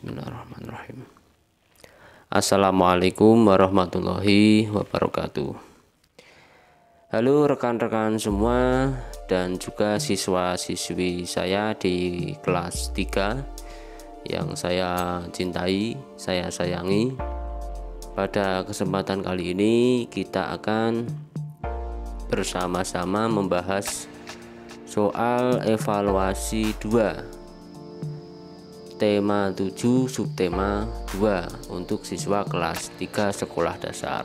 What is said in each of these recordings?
Bismillahirrahmanirrahim. Assalamualaikum warahmatullahi wabarakatuh. Halo rekan-rekan semua dan juga siswa-siswi saya di kelas 3 yang saya cintai, saya sayangi. Pada kesempatan kali ini kita akan bersama-sama membahas soal evaluasi 2 tema 7 subtema 2 untuk siswa kelas 3 sekolah dasar.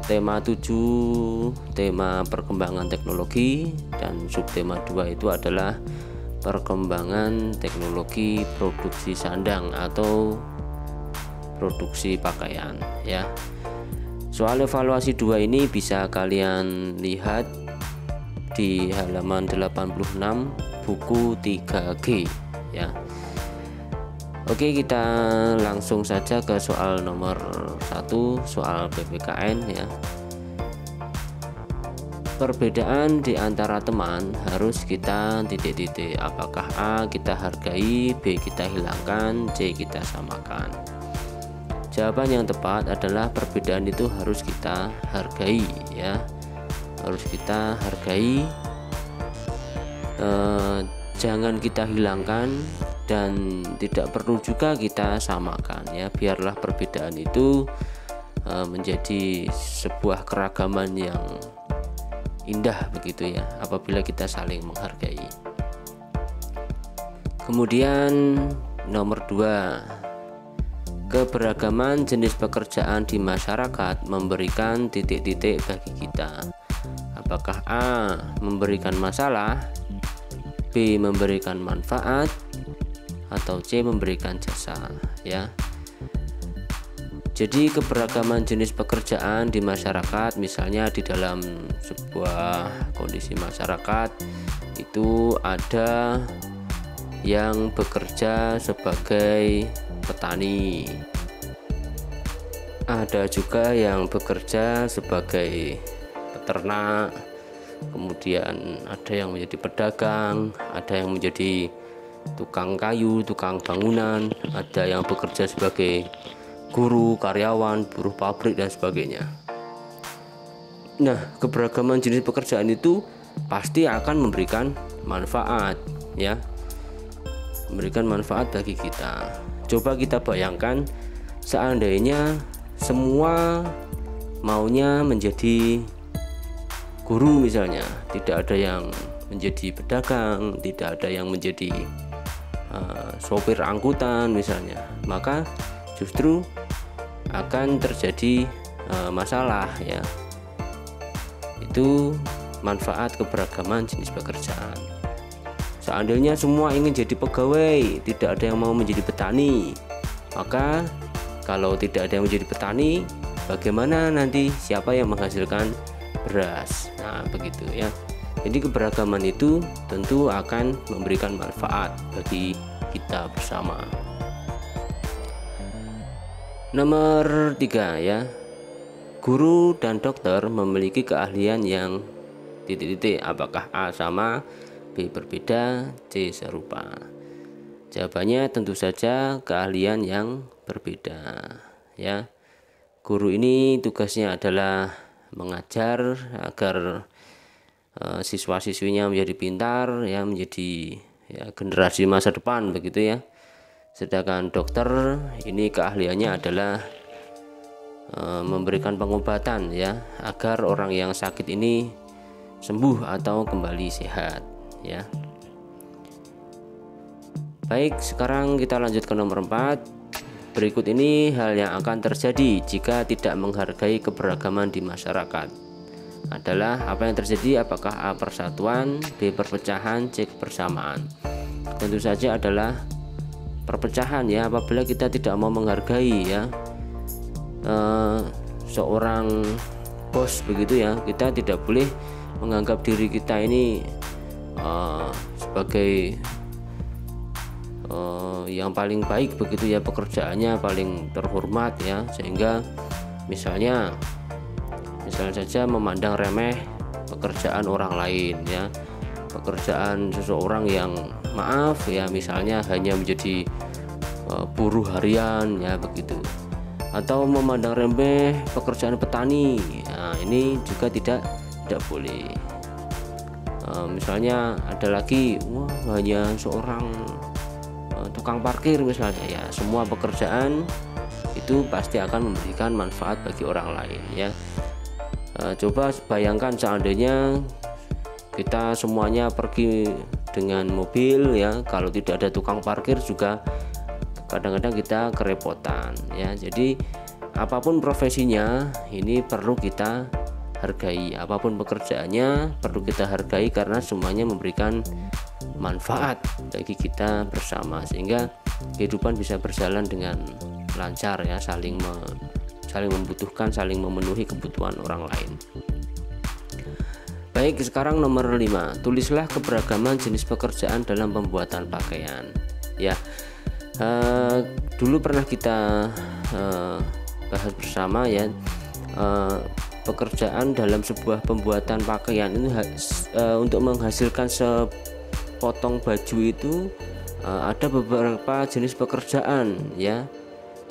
Tema 7 tema perkembangan teknologi dan subtema 2 itu adalah perkembangan teknologi produksi sandang atau produksi pakaian ya. Soal evaluasi 2 ini bisa kalian lihat di halaman 86 buku 3G ya. Oke, kita langsung saja ke soal nomor 1, soal PPKN ya. Perbedaan di antara teman harus kita titik-titik. Apakah A kita hargai, B kita hilangkan, C kita samakan. Jawaban yang tepat adalah perbedaan itu harus kita hargai ya. Harus kita hargai, jangan kita hilangkan dan tidak perlu juga kita samakan ya. Biarlah perbedaan itu menjadi sebuah keragaman yang indah begitu ya, apabila kita saling menghargai. Kemudian nomor 2, keberagaman jenis pekerjaan di masyarakat memberikan titik-titik bagi kita. Apakah A memberikan masalah, B memberikan manfaat, atau C memberikan jasa ya. Jadi keberagaman jenis pekerjaan di masyarakat, misalnya di dalam sebuah kondisi masyarakat itu ada yang bekerja sebagai petani, ada juga yang bekerja sebagai peternak, kemudian ada yang menjadi pedagang, ada yang menjadi tukang kayu, tukang bangunan, ada yang bekerja sebagai guru, karyawan, buruh pabrik dan sebagainya. Nah, keberagaman jenis pekerjaan itu pasti akan memberikan manfaat ya. Memberikan manfaat bagi kita. Coba kita bayangkan seandainya semua maunya menjadi guru misalnya, tidak ada yang menjadi pedagang, tidak ada yang menjadi sopir angkutan misalnya, maka justru akan terjadi masalah ya. Itu manfaat keberagaman jenis pekerjaan. Seandainya semua ingin jadi pegawai, tidak ada yang mau menjadi petani, maka kalau tidak ada yang menjadi petani, bagaimana nanti siapa yang menghasilkan beras? Nah begitu ya. Jadi keberagaman itu tentu akan memberikan manfaat bagi kita bersama. Nomor 3 ya. Guru dan dokter memiliki keahlian yang titik-titik. Apakah A sama, B berbeda, C serupa? Jawabannya tentu saja keahlian yang berbeda ya. Guru ini tugasnya adalah mengajar agar siswa-siswinya menjadi pintar ya, menjadi ya generasi masa depan begitu ya. Sedangkan dokter ini keahliannya adalah memberikan pengobatan ya, agar orang yang sakit ini sembuh atau kembali sehat ya. Baik, sekarang kita lanjut ke nomor 4. Berikut ini hal yang akan terjadi jika tidak menghargai keberagaman di masyarakat. Adalah apa yang terjadi? Apakah A persatuan, B perpecahan, C kebersamaan? Tentu saja adalah perpecahan ya, apabila kita tidak mau menghargai ya seorang bos begitu ya. Kita tidak boleh menganggap diri kita ini sebagai yang paling baik begitu ya, pekerjaannya paling terhormat ya, sehingga misalnya saja memandang remeh pekerjaan orang lain ya, pekerjaan seseorang yang maaf ya, misalnya hanya menjadi buruh harian ya begitu, atau memandang remeh pekerjaan petani. Nah, ini juga tidak boleh. Misalnya ada lagi, wah hanya seorang tukang parkir misalnya, ya semua pekerjaan itu pasti akan memberikan manfaat bagi orang lain ya. Coba bayangkan seandainya kita semuanya pergi dengan mobil ya, kalau tidak ada tukang parkir juga kadang-kadang kita kerepotan ya. Jadi apapun profesinya ini perlu kita hargai, apapun pekerjaannya perlu kita hargai karena semuanya memberikan manfaat bagi kita bersama, sehingga kehidupan bisa berjalan dengan lancar ya, saling membutuhkan, saling memenuhi kebutuhan orang lain. Baik, sekarang nomor 5, tulislah keberagaman jenis pekerjaan dalam pembuatan pakaian ya. Dulu pernah kita bahas bersama ya, pekerjaan dalam sebuah pembuatan pakaian ini untuk menghasilkan sepotong baju itu ada beberapa jenis pekerjaan ya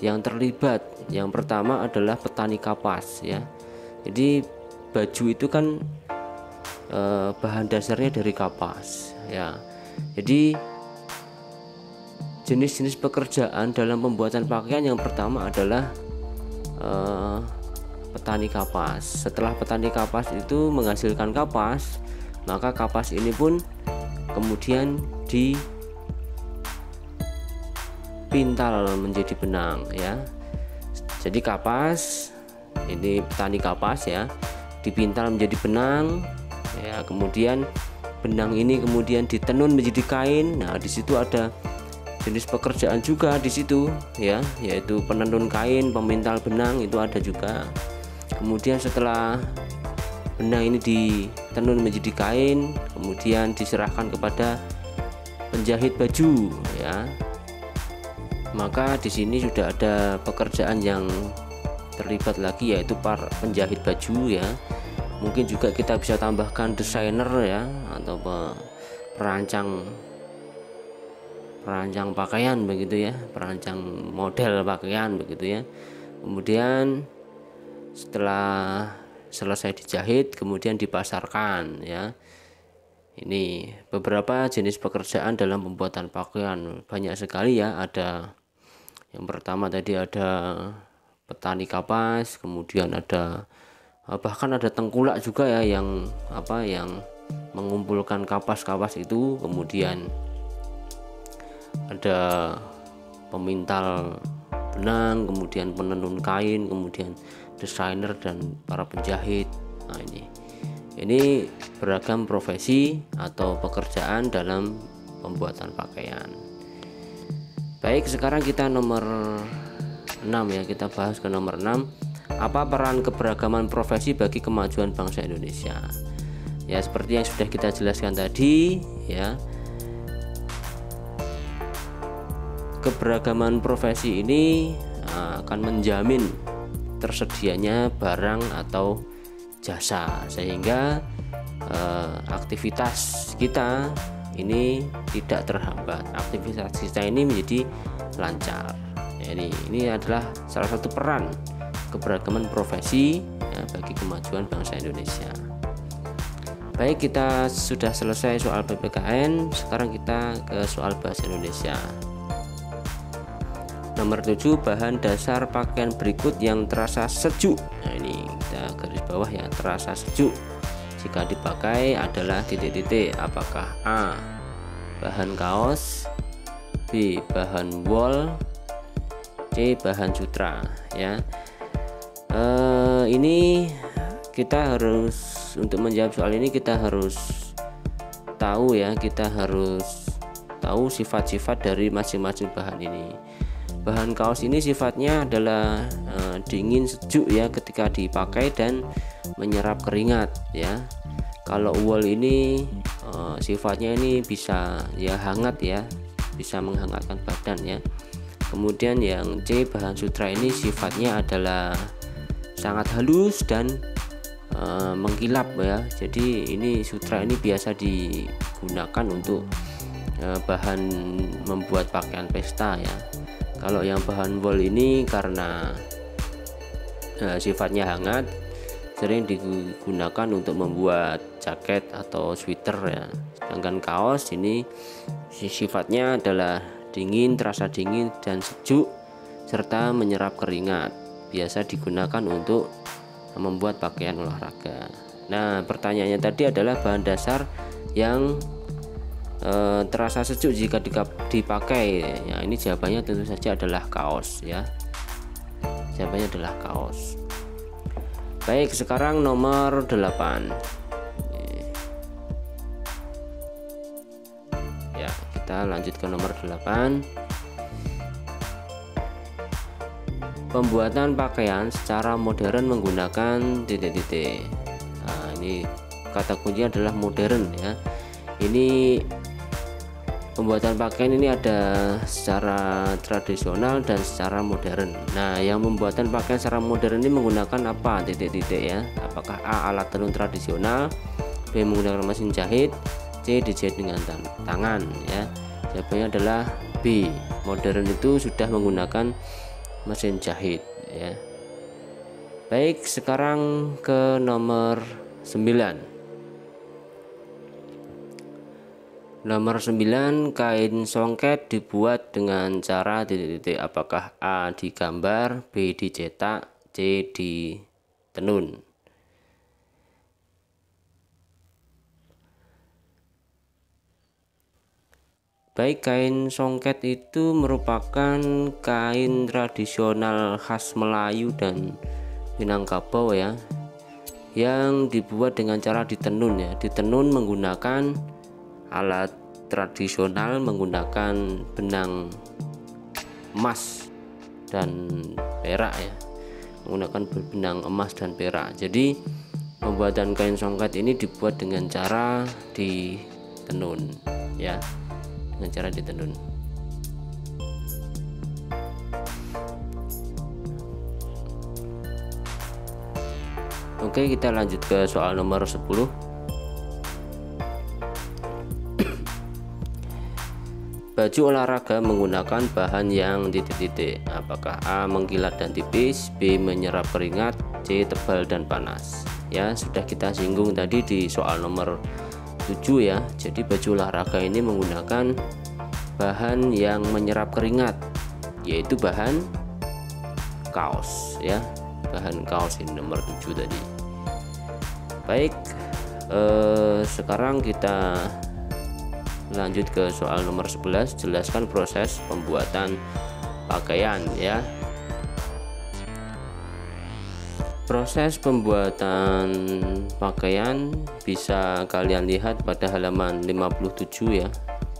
yang terlibat. Yang pertama adalah petani kapas ya. Jadi baju itu kan bahan dasarnya dari kapas ya. Jadi jenis-jenis pekerjaan dalam pembuatan pakaian yang pertama adalah petani kapas. Setelah petani kapas itu menghasilkan kapas, maka kapas ini pun kemudian dipintal menjadi benang ya. Jadi kapas ini, petani kapas ya, dipintal menjadi benang ya, kemudian benang ini kemudian ditenun menjadi kain. Nah, di situ ada jenis pekerjaan juga di situ ya, yaitu penenun kain, pemintal benang itu ada juga. Kemudian setelah benang ini ditenun menjadi kain, kemudian diserahkan kepada penjahit baju ya. Maka di sini sudah ada pekerjaan yang terlibat lagi, yaitu para penjahit baju ya. Mungkin juga kita bisa tambahkan desainer ya, atau perancang pakaian begitu ya, perancang model pakaian begitu ya. Kemudian setelah selesai dijahit kemudian dipasarkan ya. Ini beberapa jenis pekerjaan dalam pembuatan pakaian, banyak sekali ya. Ada yang pertama tadi ada petani kapas, kemudian ada bahkan ada tengkulak juga ya, yang mengumpulkan kapas-kapas itu. Kemudian ada pemintal benang, kemudian penenun kain, kemudian desainer dan para penjahit. Nah, ini beragam profesi atau pekerjaan dalam pembuatan pakaian. Baik, sekarang kita nomor 6 ya, kita bahas ke nomor 6. Apa peran keberagaman profesi bagi kemajuan bangsa Indonesia? Ya, seperti yang sudah kita jelaskan tadi ya. Keberagaman profesi ini akan menjamin tersedianya barang atau jasa, sehingga aktivitas kita ini tidak terhambat, aktivitas kita ini menjadi lancar. Ini adalah salah satu peran keberagaman profesi ya, bagi kemajuan bangsa Indonesia. Baik, kita sudah selesai soal PPKN. Sekarang kita ke soal bahasa Indonesia. Nomor 7, bahan dasar pakaian berikut yang terasa sejuk. Nah, ini kita garis bawah ya, terasa sejuk jika dipakai adalah titik-titik. Apakah A, bahan kaos, B, bahan wol, C, bahan sutra ya. Ini kita harus, untuk menjawab soal ini kita harus tahu ya, kita harus tahu sifat-sifat dari masing-masing bahan ini. Bahan kaos ini sifatnya adalah dingin sejuk ya ketika dipakai dan menyerap keringat ya. Kalau wol ini sifatnya ini bisa ya hangat ya, bisa menghangatkan badan ya. Kemudian yang C, bahan sutra ini sifatnya adalah sangat halus dan mengkilap ya. Jadi ini sutra ini biasa digunakan untuk bahan membuat pakaian pesta ya. Kalau yang bahan wol ini karena sifatnya hangat, sering digunakan untuk membuat jaket atau sweater ya. Sedangkan kaos ini sifatnya adalah dingin, terasa dingin dan sejuk serta menyerap keringat. Biasa digunakan untuk membuat pakaian olahraga. Nah, pertanyaannya tadi adalah bahan dasar yang terasa sejuk jika dipakai. Ya, ini jawabannya tentu saja adalah kaos ya. Jawabannya adalah kaos. Baik, sekarang nomor 8. Ya, kita lanjut ke nomor 8. Pembuatan pakaian secara modern menggunakan titik-titik. Nah, ini kata kuncinya adalah modern ya. Ini pembuatan pakaian ini ada secara tradisional dan secara modern. Nah, yang pembuatan pakaian secara modern ini menggunakan apa? Titik-titik ya. Apakah A, alat tenun tradisional, B, menggunakan mesin jahit, C, dijahit dengan tangan ya. Jawabannya adalah B. Modern itu sudah menggunakan mesin jahit ya. Baik, sekarang ke nomor 9. Nomor 9, kain songket dibuat dengan cara titik-titik. Apakah A, digambar, B, dicetak, C, ditenun. Baik, kain songket itu merupakan kain tradisional khas Melayu dan Minangkabau ya, yang dibuat dengan cara ditenun ya. Ditenun menggunakan alat tradisional, menggunakan benang emas dan perak ya, menggunakan benang emas dan perak. Jadi pembuatan kain songket ini dibuat dengan cara ditenun ya, dengan cara ditenun. Oke, kita lanjut ke soal nomor 10. Baju olahraga menggunakan bahan yang titik-titik. Apakah A, mengkilat dan tipis, B, menyerap keringat, C, tebal dan panas. Ya, sudah kita singgung tadi di soal nomor 7 ya. Jadi baju olahraga ini menggunakan bahan yang menyerap keringat, yaitu bahan kaos ya. Bahan kaos ini nomor 7 tadi. Baik, sekarang kita lanjut ke soal nomor 11. Jelaskan proses pembuatan pakaian ya. Proses pembuatan pakaian bisa kalian lihat pada halaman 57 ya.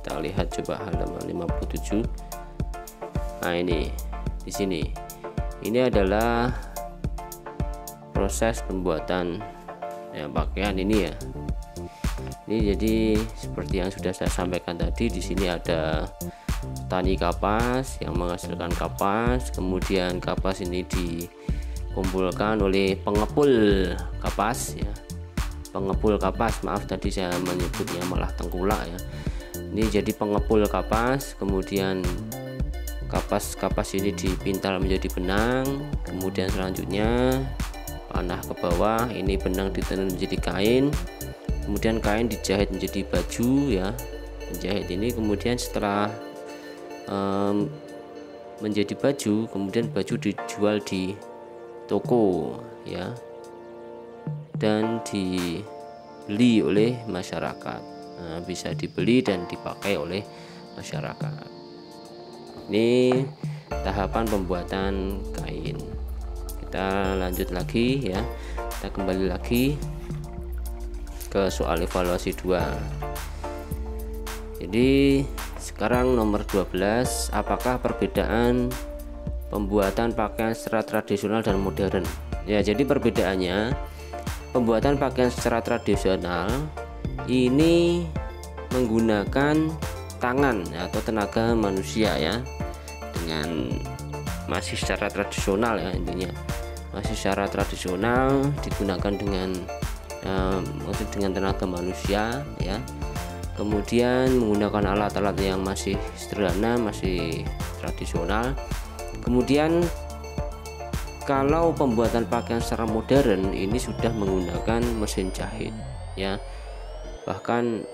Kita lihat coba halaman 57. Nah, ini di sini. Ini adalah proses pembuatan ya, pakaian ini ya. Ini jadi seperti yang sudah saya sampaikan tadi, di sini ada tani kapas yang menghasilkan kapas, kemudian kapas ini dikumpulkan oleh pengepul kapas ya. Pengepul kapas, maaf tadi saya menyebutnya malah tengkulak ya. Ini jadi pengepul kapas, kemudian kapas-kapas ini dipintal menjadi benang, kemudian selanjutnya panah ke bawah, ini benang ditenun menjadi kain. Kemudian kain dijahit menjadi baju ya. Menjahit ini kemudian setelah menjadi baju, kemudian baju dijual di toko ya, dan dibeli oleh masyarakat. Nah, bisa dibeli dan dipakai oleh masyarakat. Ini tahapan pembuatan kain. Kita lanjut lagi ya. Kita kembali lagi ke soal evaluasi 2. Jadi sekarang nomor 12, apakah perbedaan pembuatan pakaian secara tradisional dan modern? Ya, jadi perbedaannya, pembuatan pakaian secara tradisional ini menggunakan tangan atau tenaga manusia ya, dengan masih secara tradisional ya, intinya masih secara tradisional, digunakan dengan tenaga manusia ya. Kemudian menggunakan alat-alat yang masih sederhana, masih tradisional. Kemudian kalau pembuatan pakaian secara modern ini sudah menggunakan mesin jahit ya, bahkan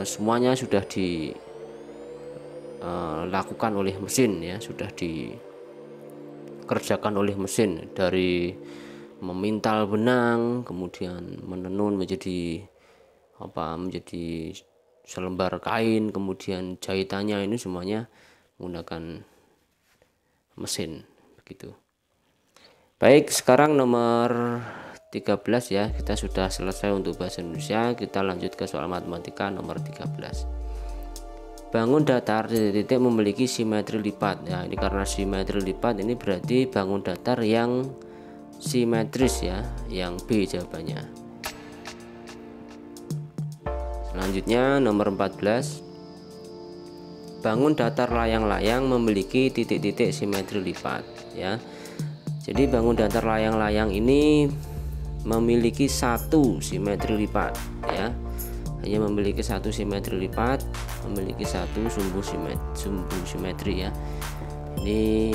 semuanya sudah dilakukan oleh mesin ya, sudah dikerjakan oleh mesin, dari memintal benang, kemudian menenun menjadi selembar kain, kemudian jahitannya ini semuanya menggunakan mesin begitu. Baik, sekarang nomor 13 ya, kita sudah selesai untuk bahasa Indonesia. Kita lanjut ke soal matematika nomor 13. Bangun datar titik-titik memiliki simetri lipat ya. Ini karena simetri lipat ini berarti bangun datar yang simetris ya, yang B jawabannya. Selanjutnya nomor 14. Bangun datar layang-layang memiliki titik-titik simetri lipat ya. Jadi bangun datar layang-layang ini memiliki satu simetri lipat ya. Hanya memiliki satu simetri lipat, memiliki satu sumbu simetri ya. Ini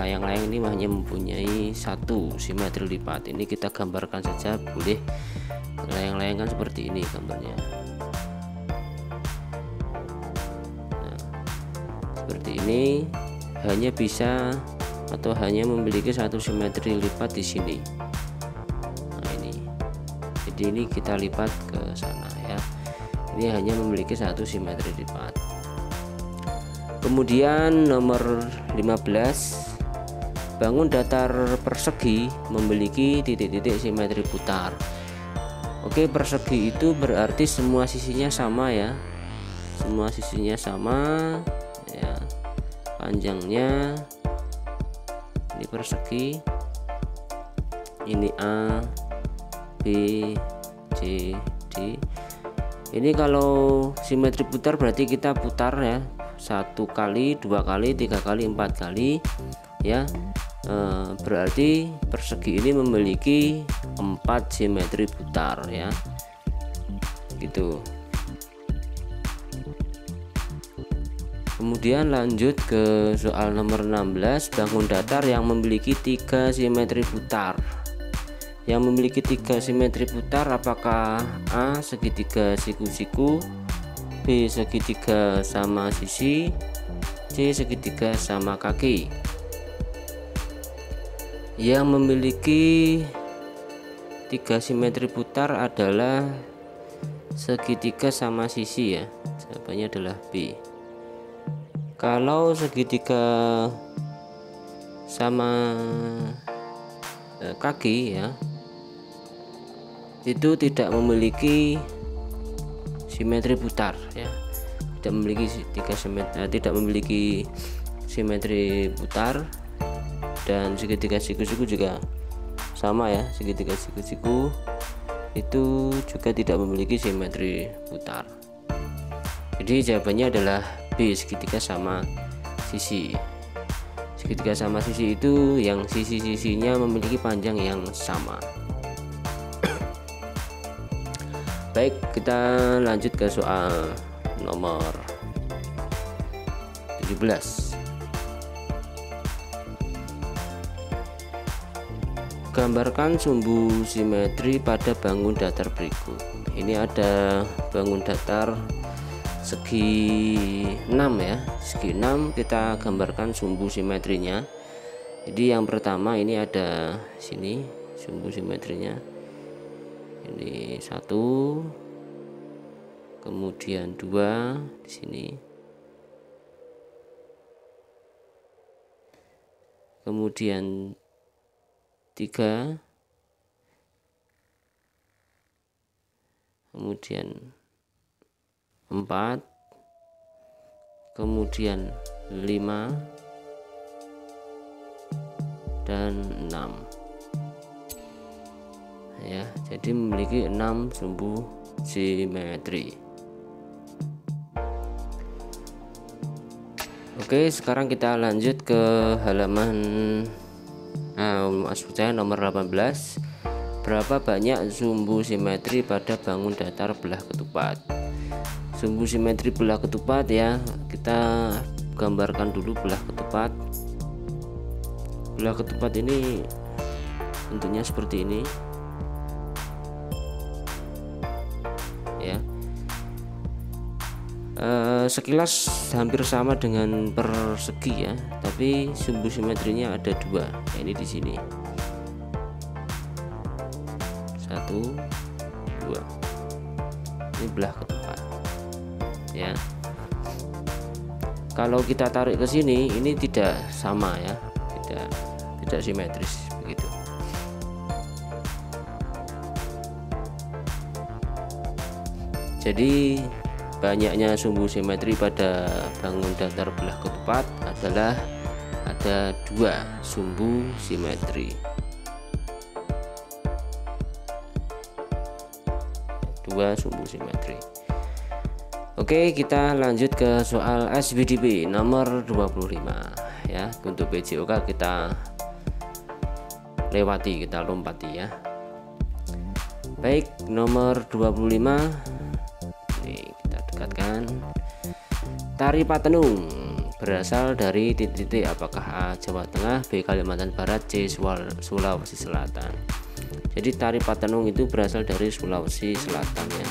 layang-layang ini hanya mempunyai satu simetri lipat. Ini kita gambarkan saja, boleh. Layang-layang kan seperti ini gambarnya. Nah, seperti ini, hanya bisa atau hanya memiliki satu simetri lipat di sini. Nah ini, jadi ini kita lipat ke sana ya. Ini hanya memiliki satu simetri lipat. Kemudian nomor 15. Bangun datar persegi memiliki titik-titik simetri putar. Oke, persegi itu berarti semua sisinya sama ya. Semua sisinya sama ya. Panjangnya ini persegi. Ini A, B, C, D. Ini kalau simetri putar berarti kita putar ya. 1 kali, 2 kali, 3 kali, 4 kali ya. Berarti persegi ini memiliki 4 simetri putar ya, gitu. Kemudian lanjut ke soal nomor 16. Bangun datar yang memiliki 3 simetri putar. Yang memiliki 3 simetri putar apakah A segitiga siku-siku, B segitiga sama sisi, C segitiga sama kaki? Yang memiliki 3 simetri putar adalah segitiga sama sisi ya. Jawabannya adalah B. Kalau segitiga sama kaki ya, itu tidak memiliki simetri putar ya. Tidak memiliki simetri putar. Dan segitiga siku-siku juga sama ya, segitiga siku-siku itu juga tidak memiliki simetri putar. Jadi jawabannya adalah B, segitiga sama sisi. Segitiga sama sisi itu yang sisi-sisinya memiliki panjang yang sama. Baik, kita lanjut ke soal nomor 17. Gambarkan sumbu simetri pada bangun datar berikut. Ini ada bangun datar segi 6 ya. Segi 6 kita gambarkan sumbu simetrinya. Jadi yang pertama ini ada sini sumbu simetrinya. Ini 1, kemudian 2 di sini. Kemudian 3, kemudian 4, kemudian 5 dan 6 ya. Jadi memiliki 6 sumbu simetri. Oke, sekarang kita lanjut ke halaman nomor 18. Berapa banyak sumbu simetri pada bangun datar belah ketupat? Sumbu simetri belah ketupat ya, kita gambarkan dulu belah ketupat. Belah ketupat ini bentuknya seperti ini ya. Sekilas hampir sama dengan persegi ya, tapi sumbu simetrinya ada dua. Nah, ini di sini 1, 2. Ini belah ketupat ya. Kalau kita tarik ke sini, ini tidak sama ya, tidak simetris begitu. Jadi banyaknya sumbu simetri pada bangun datar belah ketupat adalah ada dua sumbu simetri. Oke, kita lanjut ke soal SBDP nomor 25 ya. Untuk PJOK kita lewati, kita lompati ya. Baik, nomor 25 ini kita dekatkan. Tari Patenung berasal dari titik-titik apakah A. Jawa Tengah, B. Kalimantan Barat, C. Sulawesi Selatan. Jadi tari Patenung itu berasal dari Sulawesi Selatan ya.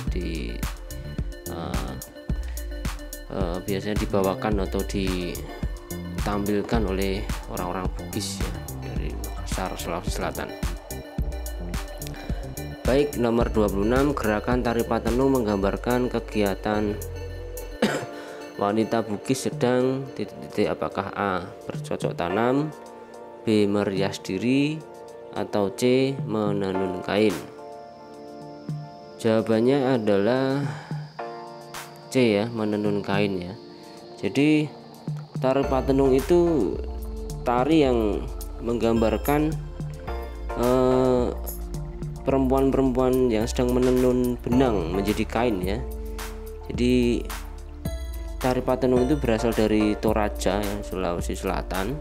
Biasanya dibawakan atau ditampilkan oleh orang-orang Bugis ya, dari Makassar, Sulawesi Selatan. Baik, nomor 26, gerakan tari Patenung menggambarkan kegiatan wanita Bugis sedang titik-titik apakah A. bercocok tanam, B. merias diri, atau C. menenun kain. Jawabannya adalah C ya, menenun kain ya. Jadi tari Patenung itu tari yang menggambarkan perempuan-perempuan yang sedang menenun benang menjadi kain ya. Jadi tari Patenung itu berasal dari Toraja ya, Sulawesi Selatan.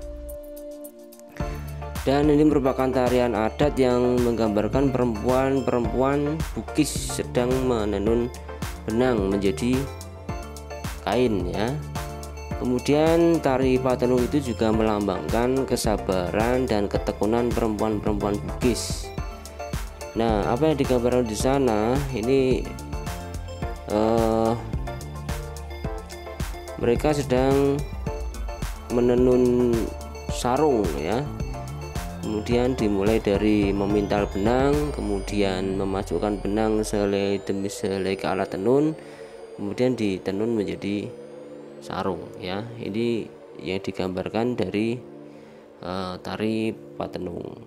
Dan ini merupakan tarian adat yang menggambarkan perempuan-perempuan Bugis sedang menenun benang menjadi kain ya. Kemudian tari Patenung itu juga melambangkan kesabaran dan ketekunan perempuan-perempuan Bugis. Nah, apa yang digambarkan di sana ini mereka sedang menenun sarung ya. Kemudian dimulai dari memintal benang, kemudian memasukkan benang selai demi selai ke alat tenun, kemudian ditenun menjadi sarung ya. Ini yang digambarkan dari tari Patenung.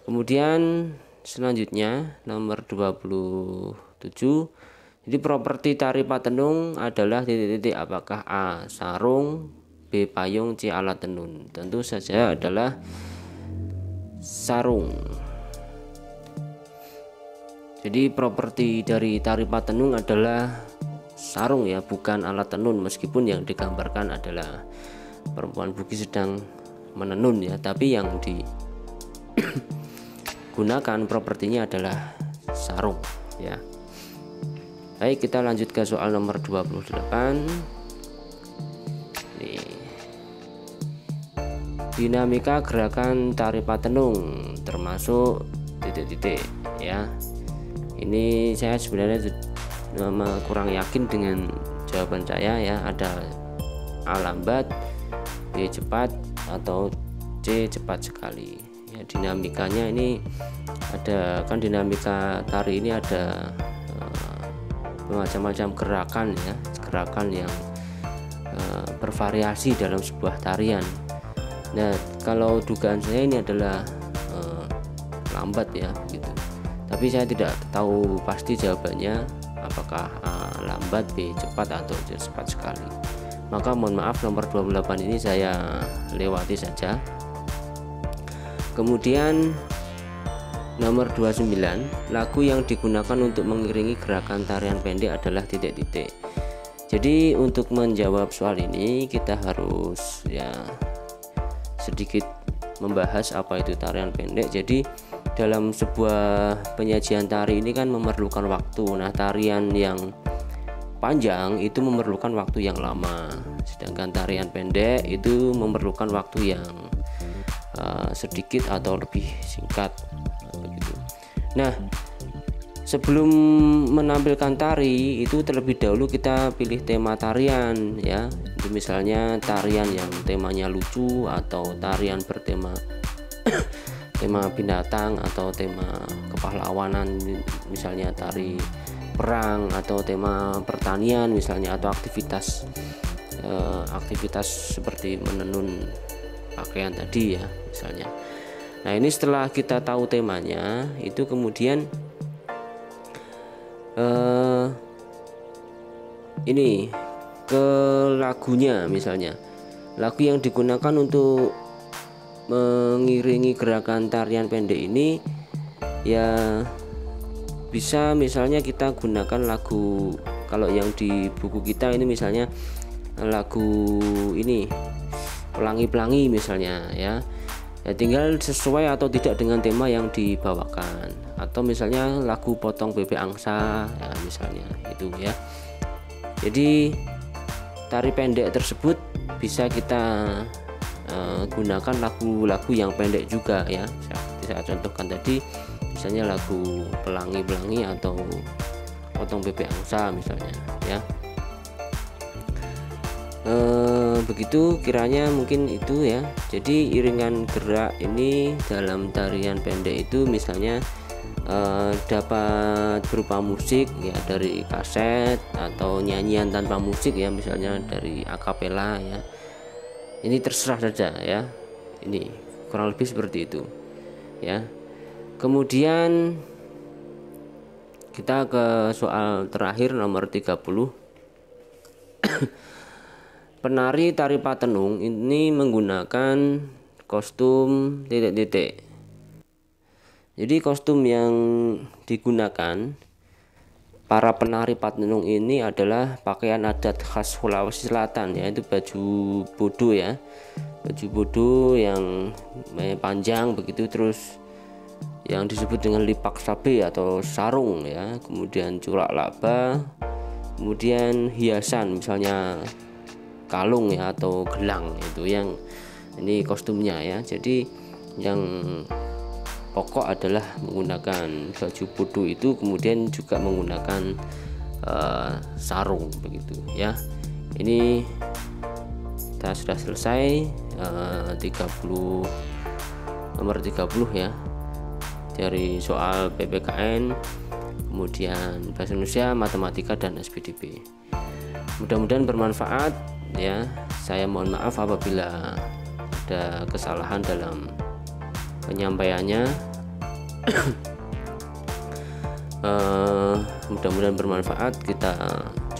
Kemudian selanjutnya nomor 27. Jadi properti tari Patenung adalah titik-titik apakah A. sarung, B. payung, C. alat tenun. Tentu saja adalah sarung. Jadi properti dari tari Patenung adalah sarung ya, bukan alat tenun, meskipun yang digambarkan adalah perempuan Bugis sedang menenun ya, tapi yang digunakan propertinya adalah sarung ya. Baik, kita lanjut ke soal nomor 28. Dinamika gerakan tari Patenung termasuk titik-titik ya. Ini saya sebenarnya kurang yakin dengan jawaban saya ya. Ada A. lambat, B. cepat, atau C. cepat sekali ya. Dinamikanya ini ada, kan dinamika tari ini ada macam-macam gerakan ya, gerakan yang bervariasi dalam sebuah tarian. Nah, kalau dugaan saya ini adalah lambat ya gitu. Tapi saya tidak tahu pasti jawabannya apakah lambat, B. cepat, atau C. cepat sekali. Maka mohon maaf, nomor 28 ini saya lewati saja. Kemudian nomor 29, lagu yang digunakan untuk mengiringi gerakan tarian pendek adalah titik-titik. Jadi untuk menjawab soal ini kita harus ya sedikit membahas apa itu tarian pendek. Jadi dalam sebuah penyajian tari ini kan memerlukan waktu. Nah, tarian yang panjang itu memerlukan waktu yang lama sedangkan tarian pendek itu memerlukan waktu yang sedikit atau lebih singkat begitu. Nah, sebelum menampilkan tari itu terlebih dahulu kita pilih tema tarian ya. Itu misalnya tarian yang temanya lucu atau tarian bertema tema binatang atau tema kepahlawanan, misalnya tari perang, atau tema pertanian misalnya, atau aktivitas seperti menenun pakaian tadi ya misalnya. Nah, ini setelah kita tahu temanya itu kemudian ini ke lagunya, misalnya lagu yang digunakan untuk mengiringi gerakan tarian pendek ini ya bisa misalnya kita gunakan lagu, kalau yang di buku kita ini misalnya lagu ini Pelangi-Pelangi misalnya ya tinggal sesuai atau tidak dengan tema yang dibawakan, atau misalnya lagu Potong Bebek Angsa ya misalnya itu ya. Jadi tari pendek tersebut bisa kita gunakan lagu-lagu yang pendek juga ya. Saya contohkan tadi misalnya lagu Pelangi-Pelangi atau Potong Bebek Angsa misalnya ya. Begitu kiranya mungkin itu ya. Jadi iringan gerak ini dalam tarian pendek itu misalnya dapat berupa musik ya, dari kaset atau nyanyian tanpa musik ya, misalnya dari akapela ya. Ini terserah saja ya. Ini kurang lebih seperti itu ya. Kemudian kita ke soal terakhir nomor 30. Penari tari patenung ini menggunakan kostum titik-titik. Jadi kostum yang digunakan para penari patenung ini adalah pakaian adat khas Sulawesi Selatan, yaitu baju bodo ya. Baju bodo yang panjang begitu, terus yang disebut dengan lipak sabe atau sarung ya, kemudian curak laba, kemudian hiasan misalnya kalung ya atau gelang, itu yang ini kostumnya ya. Jadi yang pokok adalah menggunakan baju bodo itu, kemudian juga menggunakan sarung begitu ya. Ini kita sudah selesai nomor 30 ya, dari soal PPKN, kemudian bahasa Indonesia, matematika, dan SPDP. Mudah-mudahan bermanfaat ya. Saya mohon maaf apabila ada kesalahan dalam penyampaiannya. Mudah-mudahan bermanfaat. Kita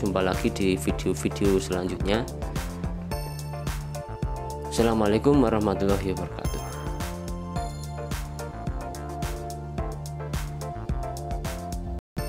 jumpa lagi di video-video selanjutnya. Assalamualaikum warahmatullahi wabarakatuh.